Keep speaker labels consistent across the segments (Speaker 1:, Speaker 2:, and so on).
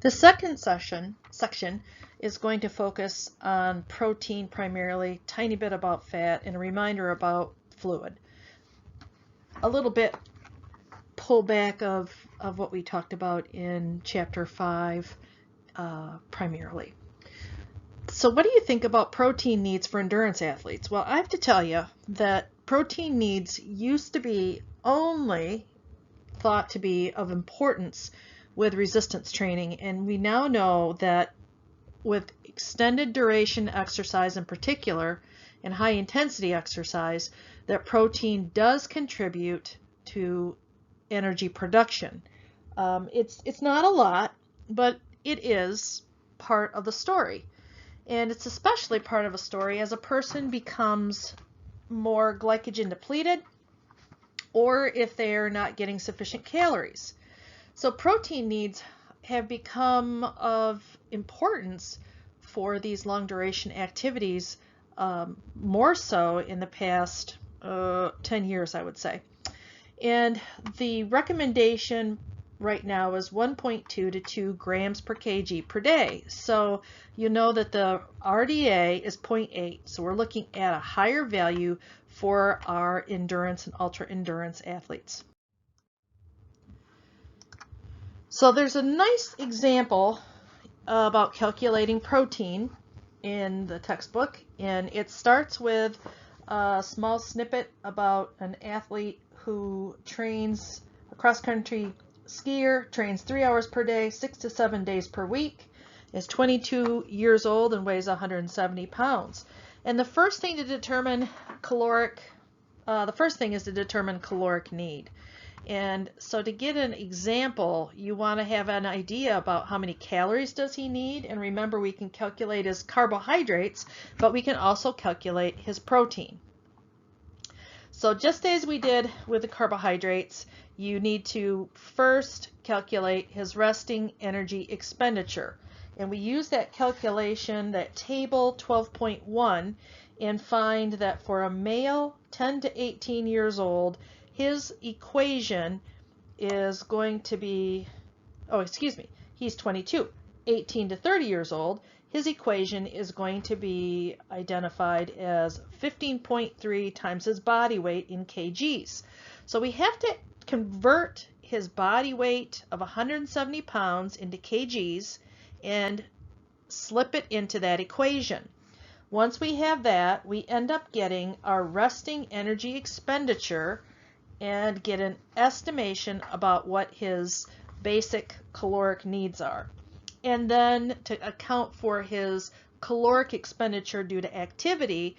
Speaker 1: The second section is going to focus on protein primarily, tiny bit about fat, and a reminder about fluid. A little bit pullback of what we talked about in chapter 5 primarily. So what do you think about protein needs for endurance athletes? Well, I have to tell you that protein needs used to be only thought to be of importance with resistance training, and we now know that with extended duration exercise in particular and high intensity exercise, that protein does contribute to energy production. It's not a lot, but it is part of the story. And it's especially part of a story as a person becomes more glycogen depleted or if they're not getting sufficient calories. So protein needs have become of importance for these long duration activities, more so in the past 10 years, I would say. And the recommendation right now is 1.2 to 2 grams per kg per day. So you know that the RDA is 0.8, so we're looking at a higher value for our endurance and ultra endurance athletes. So there's a nice example about calculating protein in the textbook, and it starts with a small snippet about an athlete who trains a cross-country skier, trains 3 hours per day, 6 to 7 days per week, is 22 years old and weighs 170 pounds. And the first thing is to determine caloric need. And so to get an example, you want to have an idea about how many calories does he need. And remember, we can calculate his carbohydrates, but we can also calculate his protein. So just as we did with the carbohydrates, you need to first calculate his resting energy expenditure. And we use that calculation, that table 12.1, and find that for a male 10 to 18 years old, his equation is going to be, he's 22, 18 to 30 years old. His equation is going to be identified as 15.3 times his body weight in kgs. So we have to convert his body weight of 170 pounds into kgs and slip it into that equation. Once we have that, we end up getting our resting energy expenditure and get an estimation about what his basic caloric needs are. And then to account for his caloric expenditure due to activity,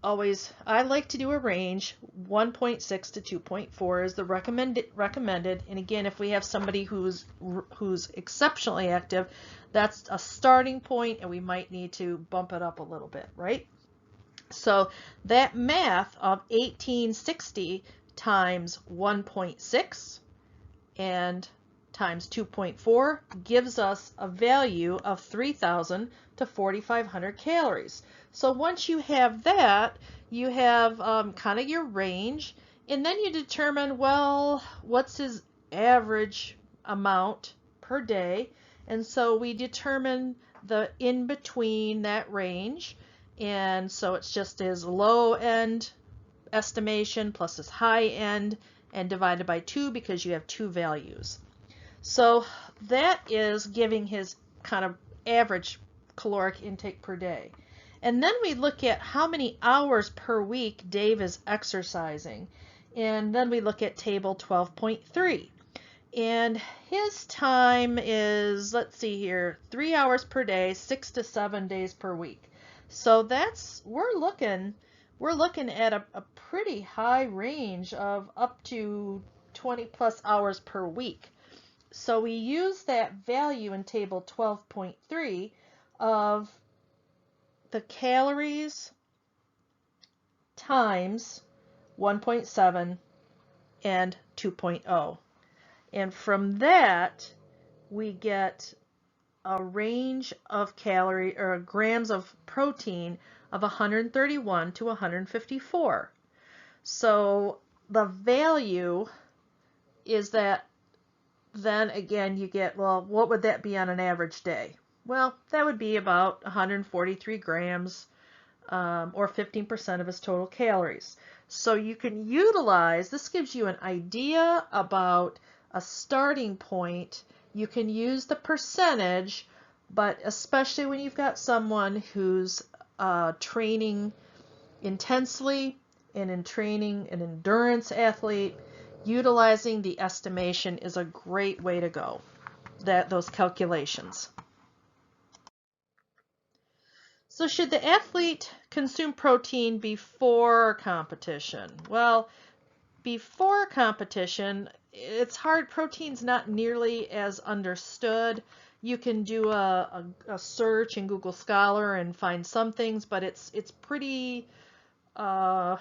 Speaker 1: I like to do a range. 1.6 to 2.4 is the recommended. And again, if we have somebody who's exceptionally active, that's a starting point, and we might need to bump it up a little bit, right? So that math of 1860 times 1.6 and times 2.4 gives us a value of 3,000 to 4,500 calories. So once you have that, you have kind of your range, and then you determine, well, what's his average amount per day? And so we determine the in between that range, and so it's just his low end estimation plus his high end and divided by 2 because you have two values. So that is giving his kind of average caloric intake per day. And then we look at how many hours per week Dave is exercising. And then we look at table 12.3. And his time is, let's see here, 3 hours per day, 6 to 7 days per week. So we're looking at a pretty high range of up to 20 plus hours per week. So we use that value in table 12.3 of the calories times 1.7 and 2.0. And from that, we get a range of grams of protein of 131 to 154. So the value is that then again you get, well, what would that be on an average day? Well, that would be about 143 grams, or 15% of his total calories. So you can utilize, this gives you an idea about a starting point. You can use the percentage, but especially when you've got someone who's training intensely and in training an endurance athlete, utilizing the estimation is a great way to go, those calculations. So should the athlete consume protein before competition? Well, before competition, it's hard. Protein's not nearly as understood. You can do a search in Google Scholar and find some things, but it's pretty young.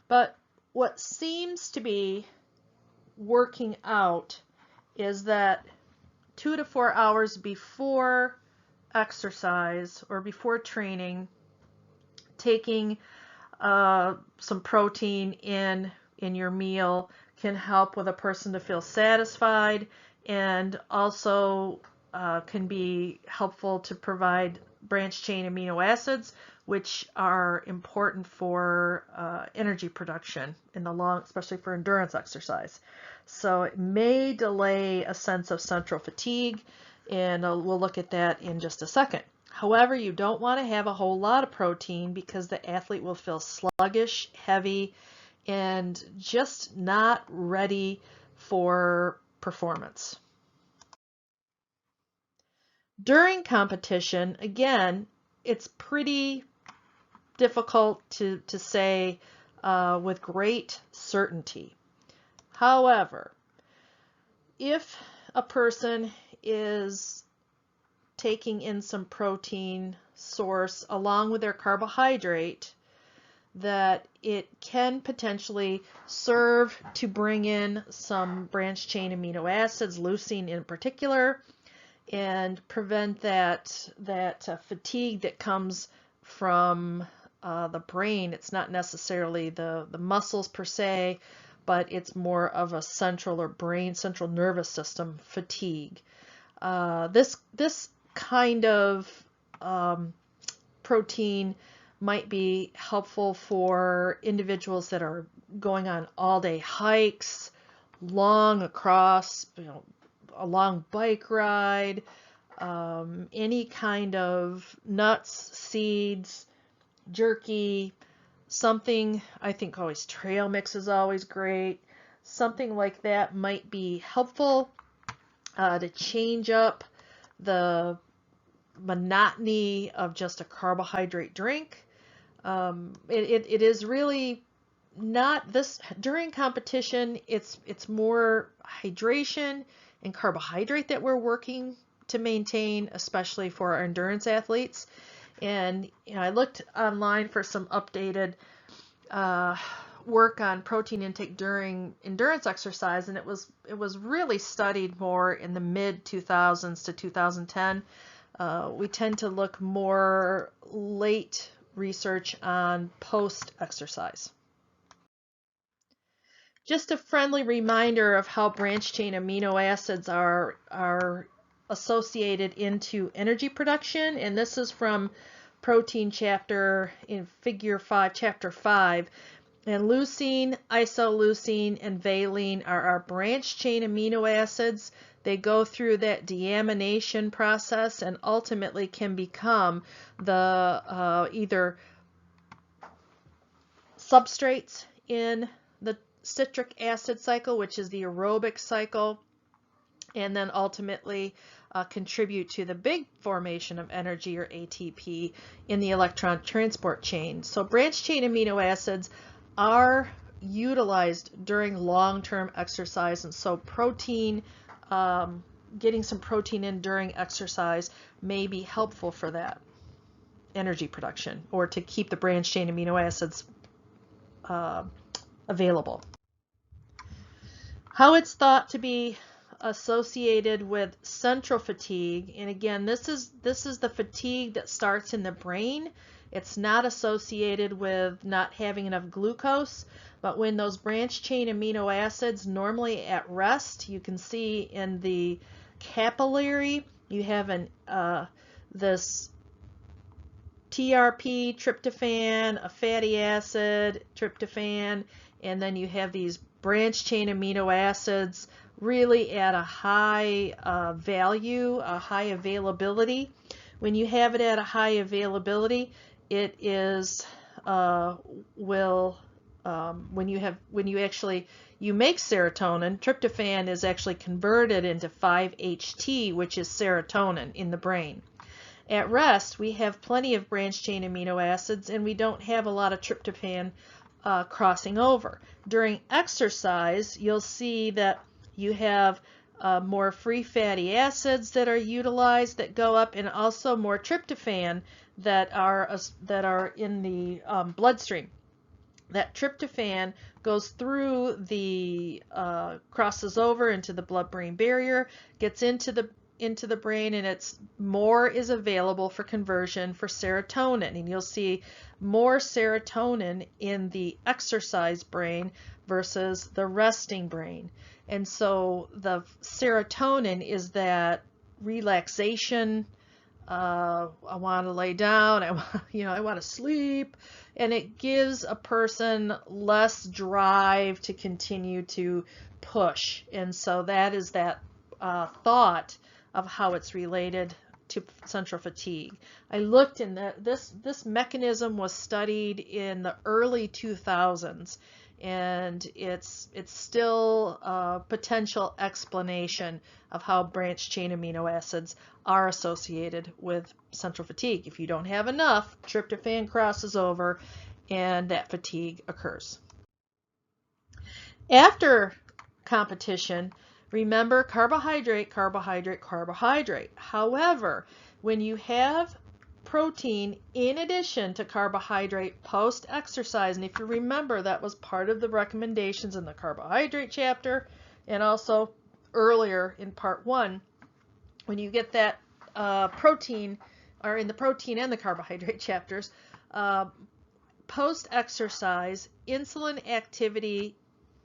Speaker 1: But what seems to be working out is that 2 to 4 hours before exercise or before training, taking some protein in your meal can help with a person to feel satisfied, and also can be helpful to provide branched chain amino acids, which are important for energy production in the long, especially for endurance exercise. So it may delay a sense of central fatigue, and we'll look at that in just a second. However, you don't want to have a whole lot of protein because the athlete will feel sluggish, heavy, and just not ready for performance. During competition, again, it's pretty difficult to say with great certainty. However, if a person is taking in some protein source along with their carbohydrate, that it can potentially serve to bring in some branched chain amino acids, leucine in particular, and prevent that fatigue that comes from the brain. It's not necessarily the muscles per se, but it's more of a central nervous system fatigue. This kind of protein might be helpful for individuals that are going on all-day hikes, a long bike ride, any kind of nuts, seeds, jerky, something. I think always trail mix is always great. Something like that might be helpful to change up the monotony of just a carbohydrate drink. It is really not this during competition. It's more hydration and carbohydrate that we're working to maintain, especially for our endurance athletes. And I looked online for some updated work on protein intake during endurance exercise, and it was really studied more in the mid 2000s to 2010. We tend to look more late research on post-exercise. Just a friendly reminder of how branched chain amino acids are associated into energy production, and this is from protein chapter in figure 5, chapter 5. And leucine, isoleucine, and valine are our branched chain amino acids. They go through that deamination process and ultimately can become the either substrates in the citric acid cycle, which is the aerobic cycle, and then ultimately contribute to the big formation of energy, or ATP, in the electron transport chain. So branched chain amino acids are utilized during long-term exercise, and so protein, getting some protein in during exercise may be helpful for that energy production, or to keep the branched chain amino acids available. How it's thought to be associated with central fatigue, and again, this is the fatigue that starts in the brain It's not associated with not having enough glucose, but when those branched chain amino acids normally at rest, you can see in the capillary, you have this TRP, tryptophan, a fatty acid, tryptophan, and then you have these branched chain amino acids really at a high value, a high availability. When you have it at a high availability, it is when you make serotonin, tryptophan is actually converted into 5-HT, which is serotonin in the brain. At rest, we have plenty of branched chain amino acids, and we don't have a lot of tryptophan crossing over. During exercise, you'll see that you have more free fatty acids that are utilized that go up, and also more tryptophan that are in the bloodstream. That tryptophan goes through the crosses over into the blood-brain barrier, gets into the brain, and more is available for conversion for serotonin. And you'll see more serotonin in the exercise brain versus the resting brain. And so the serotonin is that relaxation, I want to lay down, I want to sleep, and it gives a person less drive to continue to push. And so that is that thought of how it's related to central fatigue. I looked in this mechanism was studied in the early 2000s, and it's still a potential explanation of how branched chain amino acids are associated with central fatigue. If you don't have enough, tryptophan crosses over and that fatigue occurs. After competition, remember carbohydrate, carbohydrate, carbohydrate. However, when you have protein in addition to carbohydrate post-exercise, and if you remember, that was part of the recommendations in the carbohydrate chapter and also earlier in part 1, when you get that protein, or in the protein and the carbohydrate chapters, post-exercise, insulin activity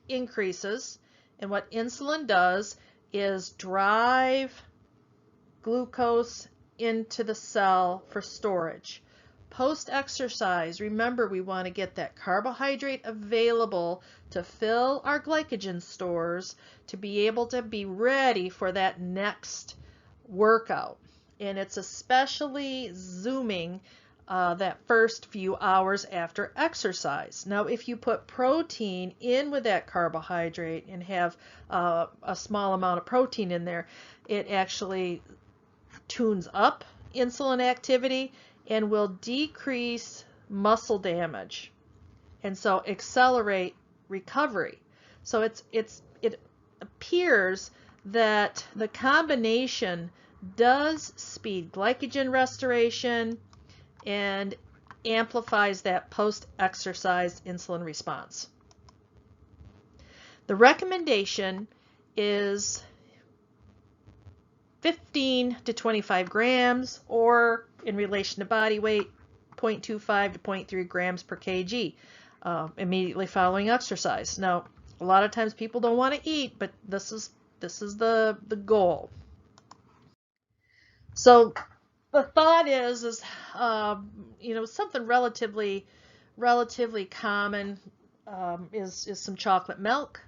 Speaker 1: increases, and what insulin does is drive glucose into the cell for storage. Post-exercise, remember, we want to get that carbohydrate available to fill our glycogen stores to be able to be ready for that next workout. And it's especially zooming that first few hours after exercise. Now, if you put protein in with that carbohydrate and have a small amount of protein in there, it actually tunes up insulin activity and will decrease muscle damage, and so accelerate recovery. So it appears that the combination does speed glycogen restoration and amplifies that post-exercise insulin response. The recommendation is 15 to 25 grams, or in relation to body weight, 0.25 to 0.3 grams per kg immediately following exercise. Now, a lot of times people don't want to eat, but this is the goal. So the thought is something relatively common is some chocolate milk.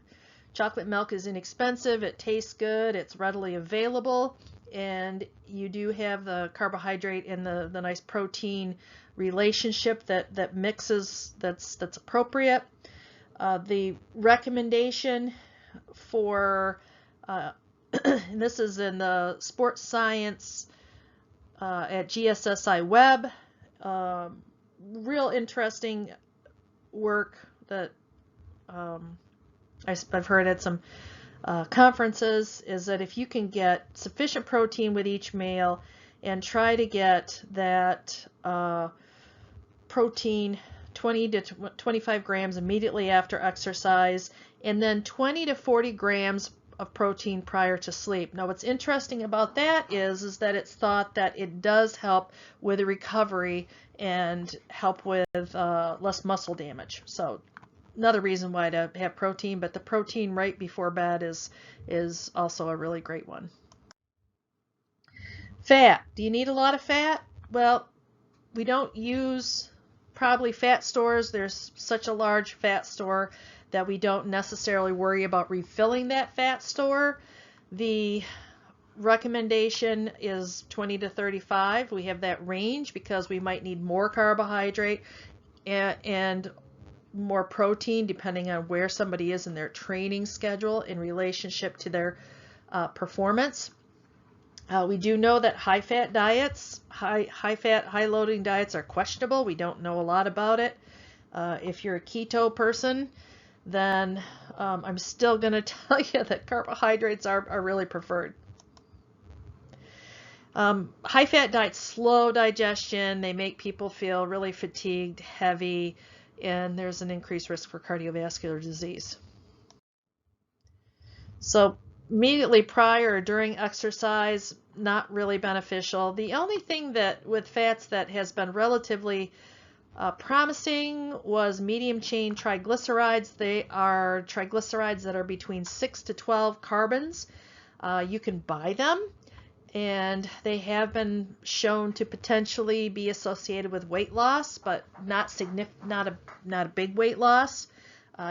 Speaker 1: Chocolate milk is inexpensive, it tastes good, it's readily available, and you do have the carbohydrate and the nice protein relationship that mixes, that's appropriate. The recommendation for, and this is in the Sports Science at GSSI Web, real interesting work that I've heard at some conferences, is that if you can get sufficient protein with each meal and try to get that protein 20 to 25 grams immediately after exercise, and then 20 to 40 grams of protein prior to sleep. Now what's interesting about that is that it's thought that it does help with the recovery and help with less muscle damage. So another reason why to have protein, but the protein right before bed is also a really great one. Fat. Do you need a lot of fat? Well, we don't use probably fat stores. There's such a large fat store that we don't necessarily worry about refilling that fat store. The recommendation is 20 to 35. We have that range because we might need more carbohydrate and more protein depending on where somebody is in their training schedule in relationship to their performance. We do know that high-fat diets, high-fat, high-loading diets are questionable. We don't know a lot about it. If you're a keto person, then I'm still going to tell you that carbohydrates are really preferred. High-fat diets slow digestion. They make people feel really fatigued, heavy, and there's an increased risk for cardiovascular disease. So immediately prior or during exercise, not really beneficial. The only thing that with fats that has been relatively promising was medium chain triglycerides. They are triglycerides that are between 6 to 12 carbons. You can buy them, and they have been shown to potentially be associated with weight loss, but not a big weight loss.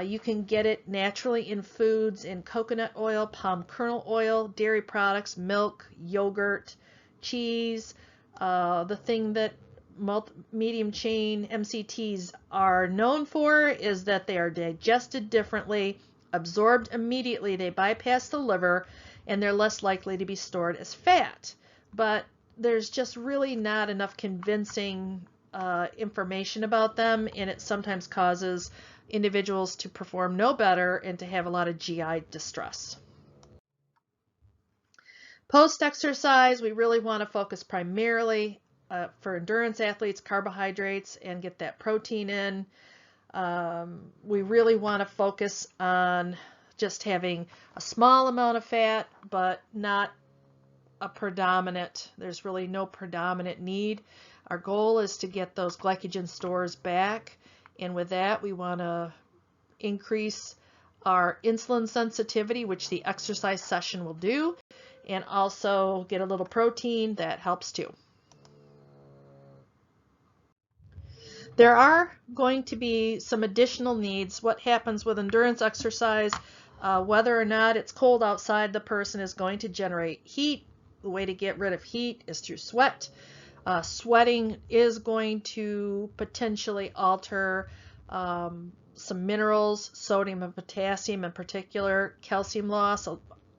Speaker 1: You can get it naturally in foods, in coconut oil, palm kernel oil, dairy products, milk, yogurt, cheese. The thing that medium chain MCTs are known for is that they are digested differently, absorbed immediately, they bypass the liver, and they're less likely to be stored as fat. But there's just really not enough convincing information about them, and it sometimes causes individuals to perform no better and to have a lot of GI distress. Post-exercise, we really want to focus primarily for endurance athletes, carbohydrates, and get that protein in. We really want to focus on just having a small amount of fat, but not a predominant. There's really no predominant need. Our goal is to get those glycogen stores back, and with that we want to increase our insulin sensitivity, which the exercise session will do, and also get a little protein. That helps too. There are going to be some additional needs. What happens with endurance exercise, whether or not it's cold outside, the person is going to generate heat. The way to get rid of heat is through sweat. Sweating is going to potentially alter some minerals, sodium and potassium in particular, calcium loss,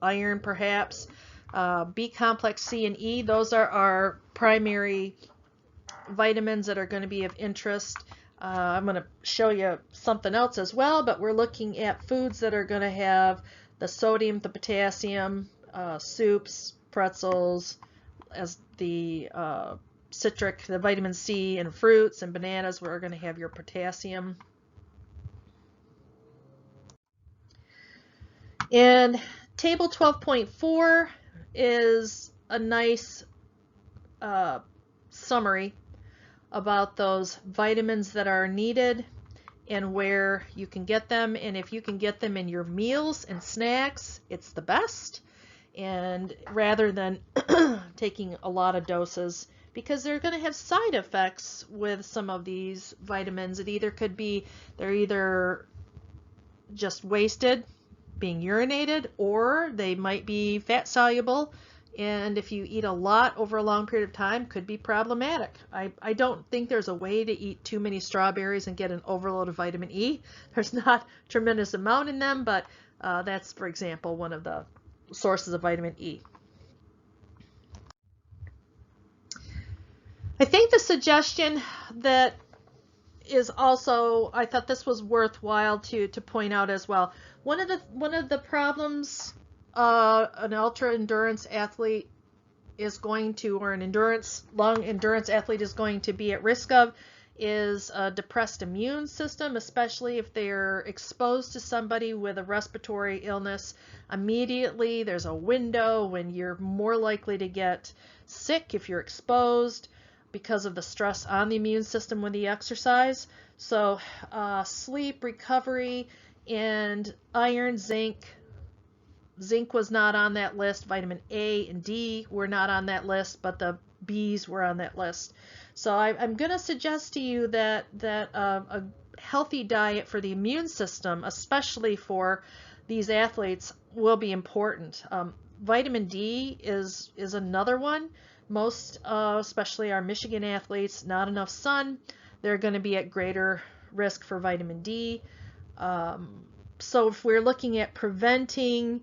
Speaker 1: iron perhaps, B complex, C and E. Those are our primary vitamins that are going to be of interest. I'm going to show you something else as well, but we're looking at foods that are going to have the sodium, the potassium, soups, pretzels, as the citric, the vitamin C in fruits and bananas, where we're going to have your potassium. And table 12.4 is a nice summary about those vitamins that are needed and where you can get them. And if you can get them in your meals and snacks, it's the best. And rather than taking a lot of doses, because they're going to have side effects with some of these vitamins. It either could be they're either just wasted, being urinated, or they might be fat soluble, and if you eat a lot over a long period of time, could be problematic. I don't think there's a way to eat too many strawberries and get an overload of vitamin E. There's not a tremendous amount in them, but that's, for example, one of the sources of vitamin E. I think the suggestion that is also, I thought this was worthwhile to point out as well. One of the problems an ultra endurance athlete is going to, or an long endurance athlete is going to be at risk of, is a depressed immune system, especially if they're exposed to somebody with a respiratory illness. Immediately, there's a window when you're more likely to get sick if you're exposed because of the stress on the immune system when you exercise. So sleep, recovery, and iron, zinc. Zinc was not on that list. Vitamin A and D were not on that list, but the B's were on that list. So I'm going to suggest to you that a healthy diet for the immune system, especially for these athletes, will be important. Vitamin D is another one. Most, especially our Michigan athletes, not enough sun. They're going to be at greater risk for vitamin D. So if we're looking at preventing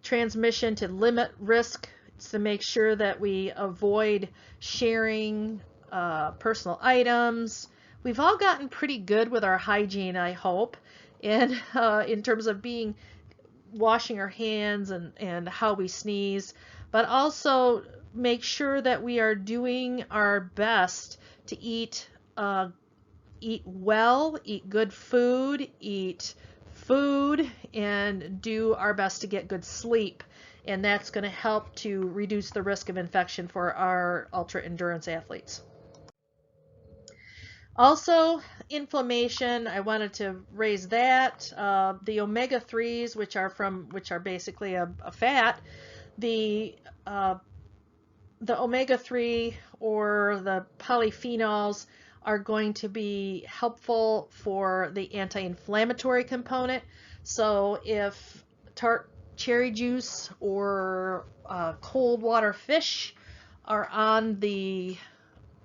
Speaker 1: transmission to limit risk, to make sure that we avoid sharing personal items. We've all gotten pretty good with our hygiene, I hope, and in terms of washing our hands and how we sneeze, but also make sure that we are doing our best to eat well, eat good food, and do our best to get good sleep. And that's going to help to reduce the risk of infection for our ultra endurance athletes. Also, inflammation, I wanted to raise that. The omega-3s, which are basically a fat, the omega-3 or the polyphenols are going to be helpful for the anti-inflammatory component. So if tart cherry juice or cold water fish are on the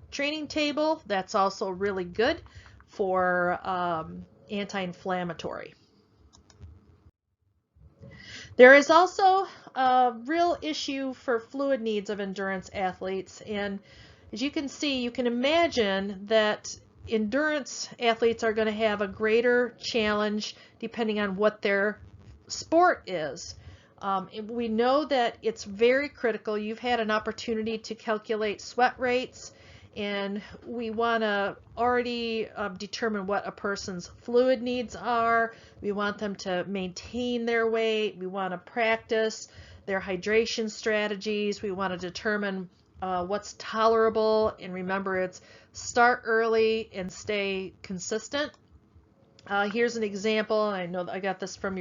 Speaker 1: training table, that's also really good for anti-inflammatory. There is also a real issue for fluid needs of endurance athletes, and as you can see, you can imagine that endurance athletes are going to have a greater challenge depending on what their sport is. We know that it's very critical. You've had an opportunity to calculate sweat rates, and we want to already determine what a person's fluid needs are. We want them to maintain their weight. We want to practice their hydration strategies. We want to determine what's tolerable, and remember, it's start early and stay consistent. Here's an example. I know I got this from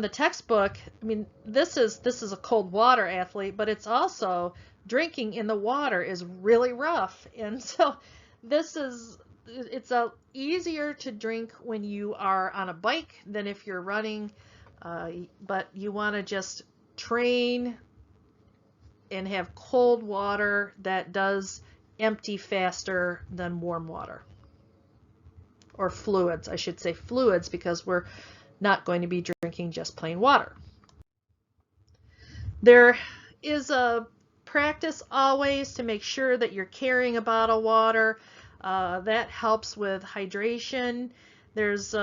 Speaker 1: the textbook. I mean, this is a cold water athlete, but it's also drinking in the water is really rough, and so it's easier to drink when you are on a bike than if you're running, but you want to just train and have cold water that does empty faster than warm water. Or fluids, I should say fluids, because we're not going to be drinking just plain water. There is a practice always to make sure that you're carrying a bottle of water. That helps with hydration. There's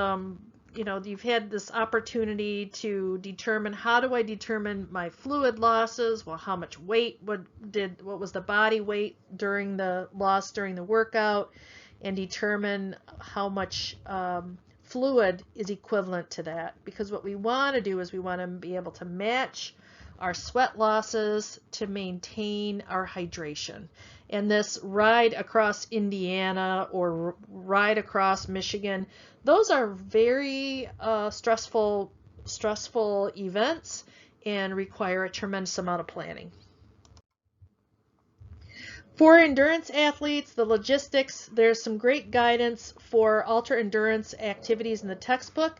Speaker 1: you've had this opportunity to determine, how do I determine my fluid losses? Well, how much weight what was the body weight during the loss during the workout, and determine how much fluid is equivalent to that. Because what we want to do is we want to be able to match our sweat losses to maintain our hydration. And this ride across Indiana or ride across Michigan, those are very stressful events and require a tremendous amount of planning. For endurance athletes, the logistics, there's some great guidance for ultra endurance activities in the textbook.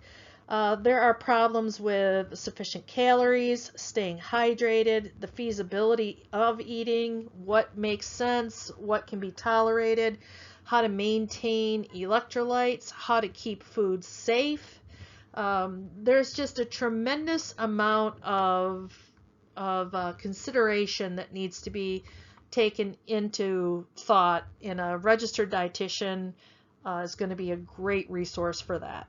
Speaker 1: There are problems with sufficient calories, staying hydrated, the feasibility of eating, what makes sense, what can be tolerated, how to maintain electrolytes, how to keep food safe. There's just a tremendous amount of consideration that needs to be taken into thought, and a registered dietitian is going to be a great resource for that.